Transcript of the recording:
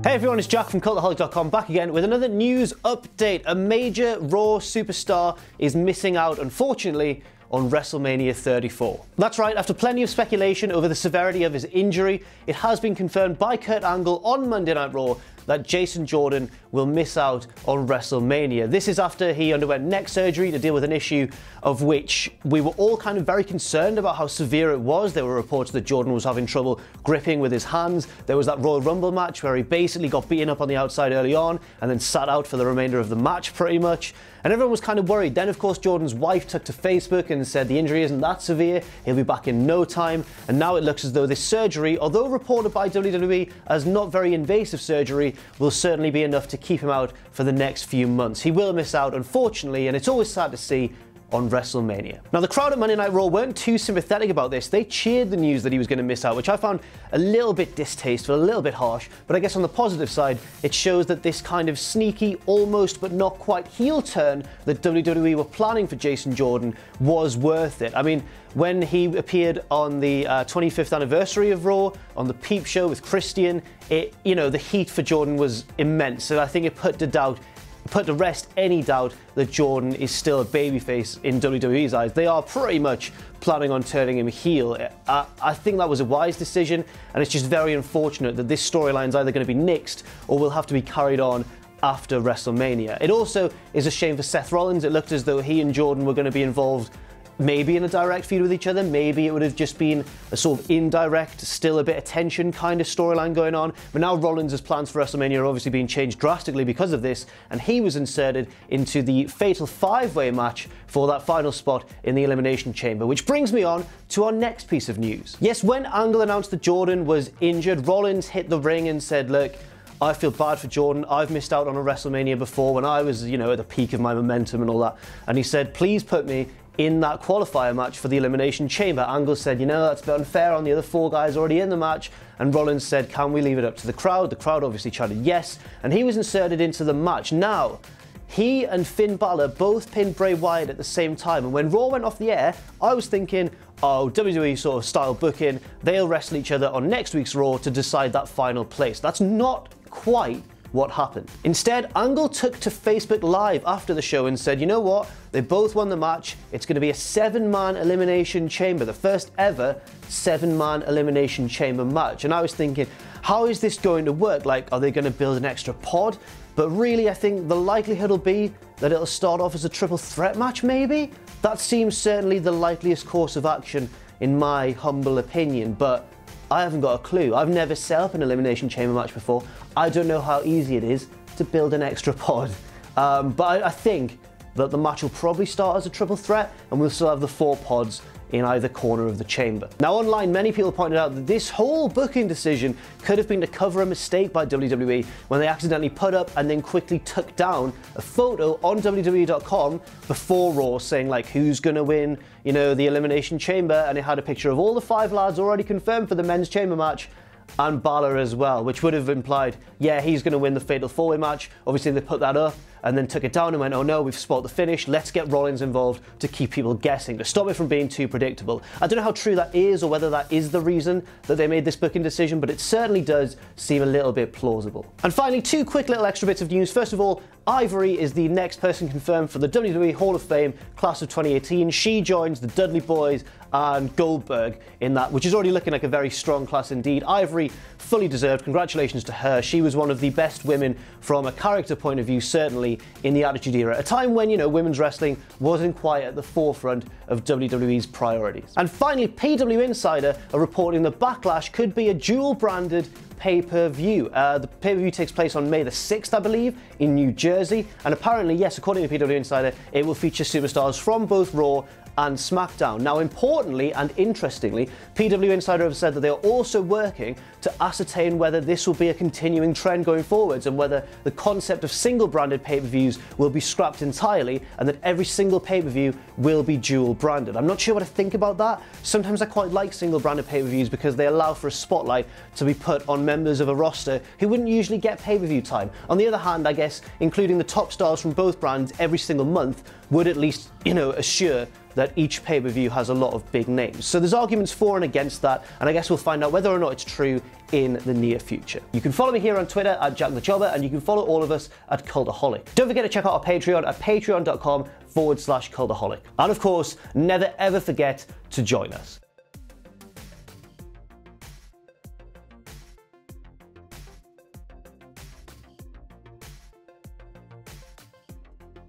Hey everyone, it's Jack from Cultaholic.com back again with another news update. A major Raw superstar is missing out, unfortunately, on WrestleMania 34. That's right, after plenty of speculation over the severity of his injury, it has been confirmed by Kurt Angle on Monday Night Raw that Jason Jordan will miss out on WrestleMania. This is after he underwent neck surgery to deal with an issue of which we were all kind of very concerned about how severe it was. There were reports that Jordan was having trouble gripping with his hands. There was that Royal Rumble match where he basically got beaten up on the outside early on and then sat out for the remainder of the match pretty much. And everyone was kind of worried. Then, of course, Jordan's wife took to Facebook and said the injury isn't that severe, he'll be back in no time. And now it looks as though this surgery, although reported by WWE as not very invasive surgery, will certainly be enough to keep him out for the next few months. He will miss out, unfortunately, and it's always sad to see, on WrestleMania. Now, the crowd at Monday Night Raw weren't too sympathetic about this. They cheered the news that he was going to miss out, which I found a little bit distasteful, a little bit harsh, but I guess on the positive side, it shows that this kind of sneaky, almost but not quite heel turn that WWE were planning for Jason Jordan was worth it. I mean, when he appeared on the 25th anniversary of Raw, on the Peep Show with Christian, the heat for Jordan was immense, and I think it put to rest any doubt that Jordan is still a babyface in WWE's eyes. They are pretty much planning on turning him heel. I think that was a wise decision, and it's just very unfortunate that this storyline is either going to be nixed or will have to be carried on after WrestleMania. It also is a shame for Seth Rollins. It looked as though he and Jordan were going to be involved maybe in a direct feud with each other, maybe it would have just been a sort of indirect, still a bit of tension kind of storyline going on. But now Rollins' plans for WrestleMania are obviously being changed drastically because of this, and he was inserted into the fatal five-way match for that final spot in the Elimination Chamber, which brings me on to our next piece of news. Yes, when Angle announced that Jordan was injured, Rollins hit the ring and said, look, I feel bad for Jordan. I've missed out on a WrestleMania before when I was, at the peak of my momentum and all that. And he said, please put me in that qualifier match for the Elimination Chamber. Angle said, that's a bit unfair on the other four guys already in the match. And Rollins said, can we leave it up to the crowd? The crowd obviously chanted yes, and he was inserted into the match. Now, he and Finn Balor both pinned Bray Wyatt at the same time, and when Raw went off the air, I was thinking, oh, WWE sort of style booking, they'll wrestle each other on next week's Raw to decide that final place. That's not quite what happened. Instead, Angle took to Facebook Live after the show and said, you know what? They both won the match. It's going to be a 7-man Elimination Chamber, the first ever 7-man Elimination Chamber match. And I was thinking, how is this going to work? Like, are they going to build an extra pod? But really, I think the likelihood will be that it'll start off as a triple threat match, maybe? That seems certainly the likeliest course of action, in my humble opinion, but I haven't got a clue. I've never set up an Elimination Chamber match before. I don't know how easy it is to build an extra pod. But I think that the match will probably start as a triple threat, and we'll still have the 4 pods in either corner of the chamber. Now, online, many people pointed out that this whole booking decision could have been to cover a mistake by WWE when they accidentally put up and then quickly took down a photo on WWE.com before Raw saying, like, who's gonna win, the Elimination Chamber, and it had a picture of all the 5 lads already confirmed for the men's chamber match, and Balor as well, which would have implied, yeah, he's going to win the Fatal 4-Way match. Obviously, they put that up and then took it down and went, oh no, we've spotted the finish, let's get Rollins involved to keep people guessing, to stop it from being too predictable. I don't know how true that is or whether that is the reason that they made this booking decision, but it certainly does seem a little bit plausible. And finally, 2 quick little extra bits of news. First of all, Ivory is the next person confirmed for the WWE Hall of Fame class of 2018. She joins the Dudley Boys and Goldberg in that, which is already looking like a very strong class indeed. Ivory, fully deserved. Congratulations to her. She was one of the best women from a character point of view, certainly in the Attitude Era, a time when, women's wrestling wasn't quite at the forefront of WWE's priorities. And finally, PW Insider are reporting that Backlash could be a dual-branded pay-per-view. The pay-per-view takes place on May the 6th, I believe, in New Jersey, and apparently, yes, according to PW Insider, it will feature superstars from both Raw and SmackDown. Now, importantly and interestingly, PW Insider have said that they are also working to ascertain whether this will be a continuing trend going forwards and whether the concept of single-branded pay-per-views will be scrapped entirely and that every single pay-per-view will be dual-branded. I'm not sure what to think about that. Sometimes I quite like single-branded pay-per-views because they allow for a spotlight to be put on members of a roster who wouldn't usually get pay-per-view time. On the other hand, I guess including the top stars from both brands every single month would at least, assure that each pay-per-view has a lot of big names. So there's arguments for and against that, and I guess we'll find out whether or not it's true in the near future. You can follow me here on Twitter at Jack the Jobber, and you can follow all of us at Cultaholic. Don't forget to check out our Patreon at patreon.com/Cultaholic. And of course, never ever forget to join us.